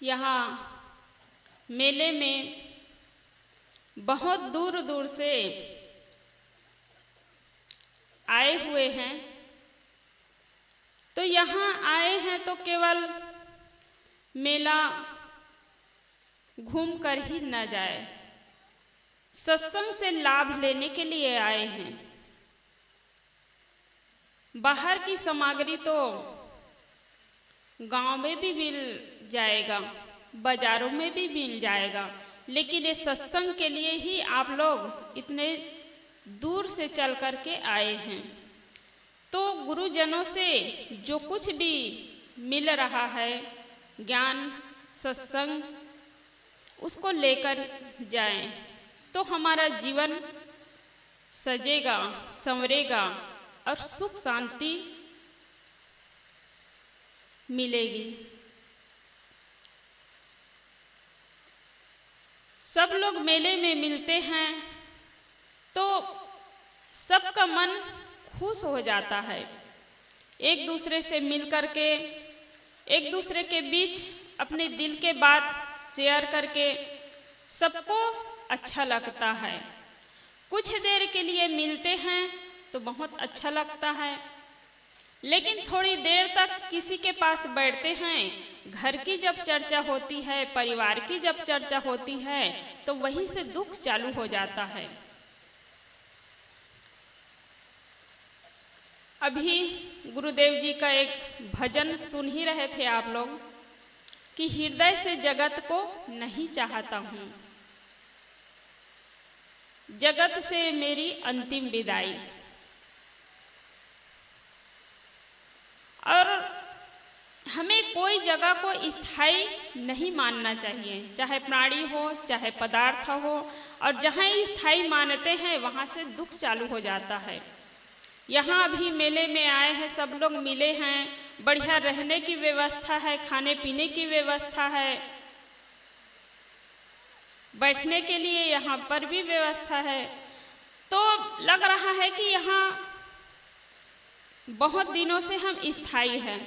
यहाँ मेले में बहुत दूर दूर से आए हुए हैं। तो यहाँ आए हैं तो केवल मेला घूम कर ही न जाए, सत्संग से लाभ लेने के लिए आए हैं। बाहर की सामग्री तो गांव में भी मिल जाएगा, बाजारों में भी मिल जाएगा, लेकिन ये सत्संग के लिए ही आप लोग इतने दूर से चल कर के आए हैं। तो गुरुजनों से जो कुछ भी मिल रहा है ज्ञान सत्संग, उसको लेकर जाएं, तो हमारा जीवन सजेगा, संवरेगा और सुख शांति मिलेगी। सब लोग मेले में मिलते हैं तो सबका मन खुश हो जाता है। एक दूसरे से मिल कर के, एक दूसरे के बीच अपने दिल के बात शेयर करके सबको अच्छा लगता है। कुछ देर के लिए मिलते हैं तो बहुत अच्छा लगता है, लेकिन थोड़ी देर तक किसी के पास बैठते हैं, घर की जब चर्चा होती है, परिवार की जब चर्चा होती है, तो वहीं से दुख चालू हो जाता है। अभी गुरुदेव जी का एक भजन सुन ही रहे थे आप लोग कि हृदय से जगत को नहीं चाहता हूँ, जगत से मेरी अंतिम विदाई। और हमें कोई जगह को स्थायी नहीं मानना चाहिए, चाहे प्राणी हो चाहे पदार्थ हो, और जहाँ स्थायी मानते हैं वहाँ से दुख चालू हो जाता है। यहाँ अभी मेले में आए हैं, सब लोग मिले हैं, बढ़िया रहने की व्यवस्था है, खाने पीने की व्यवस्था है, बैठने के लिए यहाँ पर भी व्यवस्था है। तो लग रहा है कि यहाँ बहुत दिनों से हम स्थायी हैं,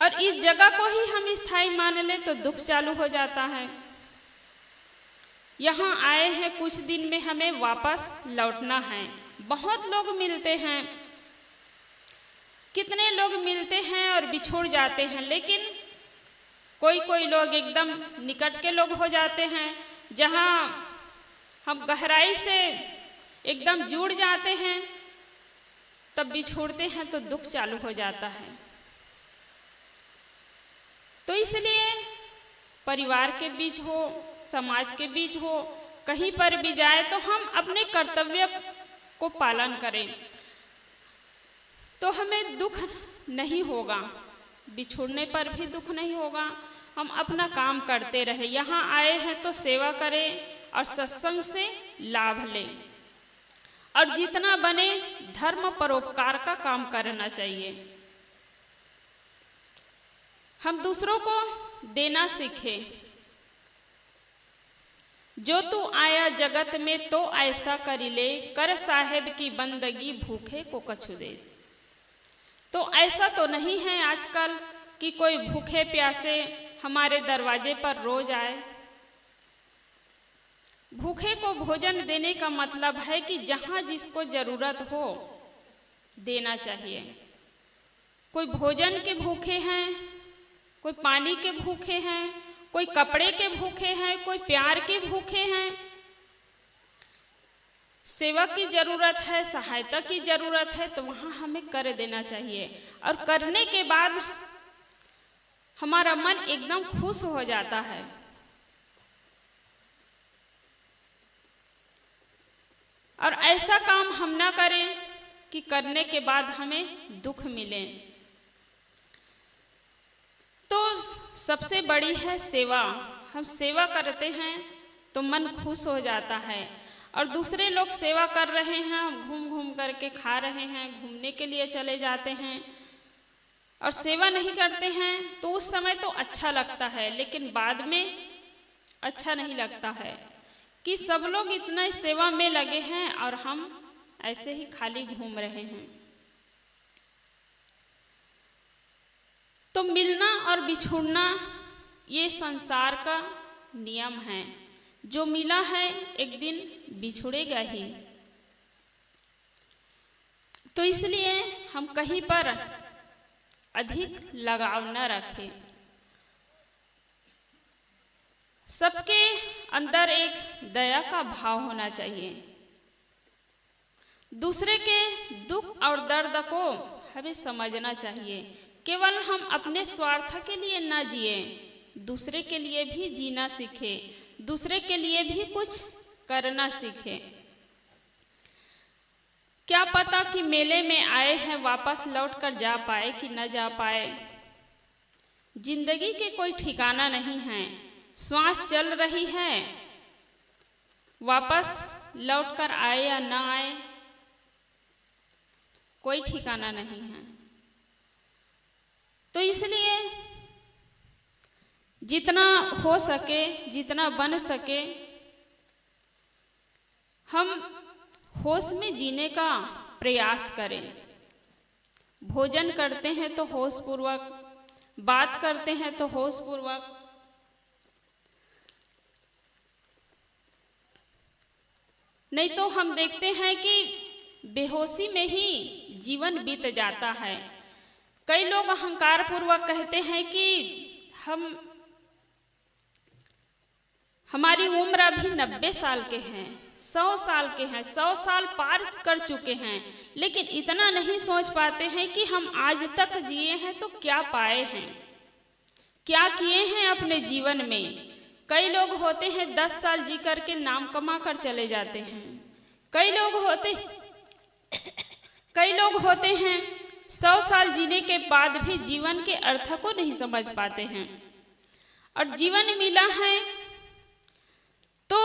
और इस जगह को ही हम स्थायी मान लें तो दुख चालू हो जाता है। यहाँ आए हैं, कुछ दिन में हमें वापस लौटना है। बहुत लोग मिलते हैं, कितने लोग मिलते हैं और बिछुड़ जाते हैं, लेकिन कोई कोई लोग एकदम निकट के लोग हो जाते हैं, जहाँ हम गहराई से एकदम जुड़ जाते हैं, तब बिछोड़ते हैं तो दुख चालू हो जाता है। तो इसलिए परिवार के बीच हो, समाज के बीच हो, कहीं पर भी जाए तो हम अपने कर्तव्य को पालन करें, तो हमें दुख नहीं होगा, बिछुड़ने पर भी दुख नहीं होगा। हम अपना काम करते रहे, यहाँ आए हैं तो सेवा करें और सत्संग से लाभ लें, और जितना बने धर्म परोपकार का काम करना चाहिए। हम दूसरों को देना सीखें। जो तू आया जगत में तो ऐसा करी ले, कर साहेब की बंदगी भूखे को कछु दे। तो ऐसा तो नहीं है आजकल कि कोई भूखे प्यासे हमारे दरवाजे पर रोज आए। भूखे को भोजन देने का मतलब है कि जहाँ जिसको जरूरत हो देना चाहिए। कोई भोजन के भूखे हैं, कोई पानी के भूखे हैं, कोई कपड़े के भूखे हैं, कोई प्यार के भूखे हैं। सेवा की जरूरत है, सहायता की जरूरत है, तो वहाँ हमें कर देना चाहिए, और करने के बाद हमारा मन एकदम खुश हो जाता है। और ऐसा काम हम ना करें कि करने के बाद हमें दुख मिले। तो सबसे बड़ी है सेवा। हम सेवा करते हैं तो मन खुश हो जाता है, और दूसरे लोग सेवा कर रहे हैं, हम घूम घूम करके खा रहे हैं, घूमने के लिए चले जाते हैं और सेवा नहीं करते हैं, तो उस समय तो अच्छा लगता है, लेकिन बाद में अच्छा नहीं लगता है कि सब लोग इतना सेवा में लगे हैं और हम ऐसे ही खाली घूम रहे हैं। तो मिलना और बिछुड़ना ये संसार का नियम है। जो मिला है एक दिन बिछुड़ेगा ही। तो इसलिए हम कहीं पर अधिक लगाव न रखें। सबके अंदर एक दया का भाव होना चाहिए। दूसरे के दुख और दर्द को हमें समझना चाहिए। केवल हम अपने स्वार्थ के लिए न जिए, दूसरे के लिए भी जीना सीखे, दूसरे के लिए भी कुछ करना सीखे। क्या पता कि मेले में आए हैं वापस लौट कर जा पाए कि न जा पाए। जिंदगी के कोई ठिकाना नहीं है। श्वास चल रही है, वापस लौट कर आए या ना आए कोई ठिकाना नहीं है। तो इसलिए जितना हो सके, जितना बन सके, हम होश में जीने का प्रयास करें। भोजन करते हैं तो होश पूर्वक, बात करते हैं तो होश पूर्वक। नहीं तो हम देखते हैं कि बेहोशी में ही जीवन बीत जाता है। कई लोग अहंकार पूर्वक कहते हैं कि हमारी उम्र अभी 90 साल के हैं, 100 साल के हैं, 100 साल पार कर चुके हैं, लेकिन इतना नहीं सोच पाते हैं कि हम आज तक जिए हैं तो क्या पाए हैं, क्या किए हैं अपने जीवन में। कई लोग होते हैं 10 साल जी करके नाम कमा कर चले जाते हैं। कई लोग होते हैं 100 साल जीने के बाद भी जीवन के अर्थ को नहीं समझ पाते हैं। और जीवन मिला है तो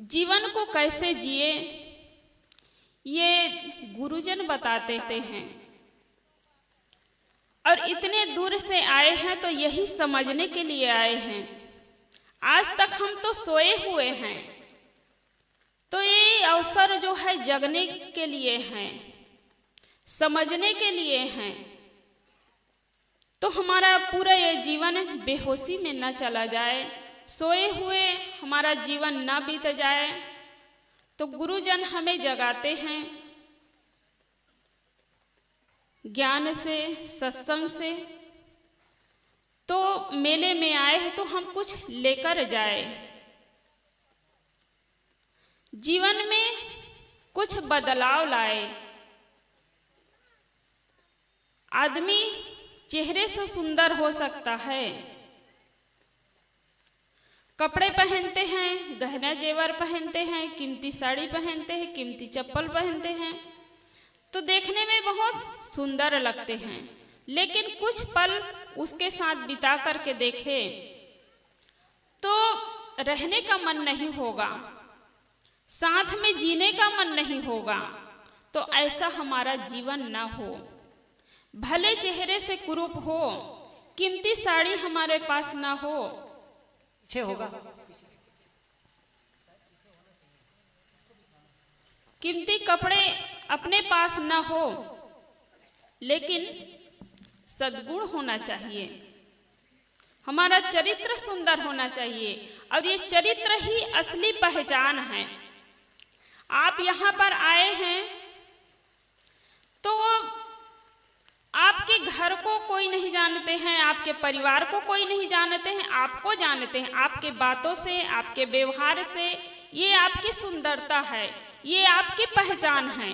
जीवन को कैसे जिए ये गुरुजन बताते हैं। और इतने दूर से आए हैं तो यही समझने के लिए आए हैं। आज तक हम तो सोए हुए हैं, तो ये अवसर जो है जगने के लिए है, समझने के लिए है। तो हमारा पूरा ये जीवन बेहोशी में न चला जाए, सोए हुए हमारा जीवन न बीत जाए। तो गुरुजन हमें जगाते हैं ज्ञान से, सत्संग से। तो मेले में आए हैं तो हम कुछ लेकर जाए, जीवन में कुछ बदलाव लाए। आदमी चेहरे से सुंदर हो सकता है, कपड़े पहनते हैं, गहना जेवर पहनते हैं, कीमती साड़ी पहनते हैं, कीमती चप्पल पहनते हैं, तो देखने में बहुत सुंदर लगते हैं। लेकिन कुछ पल उसके साथ बिता करके देखे तो रहने का मन नहीं होगा, साथ में जीने का मन नहीं होगा। तो ऐसा हमारा जीवन ना हो। भले चेहरे से कुरूप हो, कीमती साड़ी हमारे पास ना हो, पीछे होगा, कीमती कपड़े अपने पास ना हो, लेकिन सद्गुण होना चाहिए। हमारा चरित्र सुंदर होना चाहिए। और ये चरित्र ही असली पहचान है। आप यहाँ पर आए हैं तो आपके घर को कोई नहीं जानते हैं, आपके परिवार को कोई नहीं जानते हैं, आपको जानते हैं। आपके बातों से, आपके व्यवहार से, ये आपकी सुंदरता है, ये आपकी पहचान है।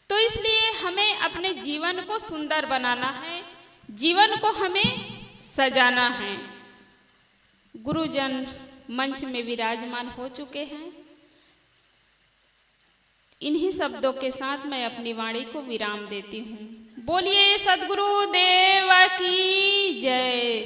तो इसलिए हमें अपने जीवन को सुंदर बनाना है, जीवन को हमें सजाना है। गुरुजन मंच में विराजमान हो चुके हैं। इन्हीं शब्दों के साथ मैं अपनी वाणी को विराम देती हूँ। बोलिए सद्गुरु देव की जय।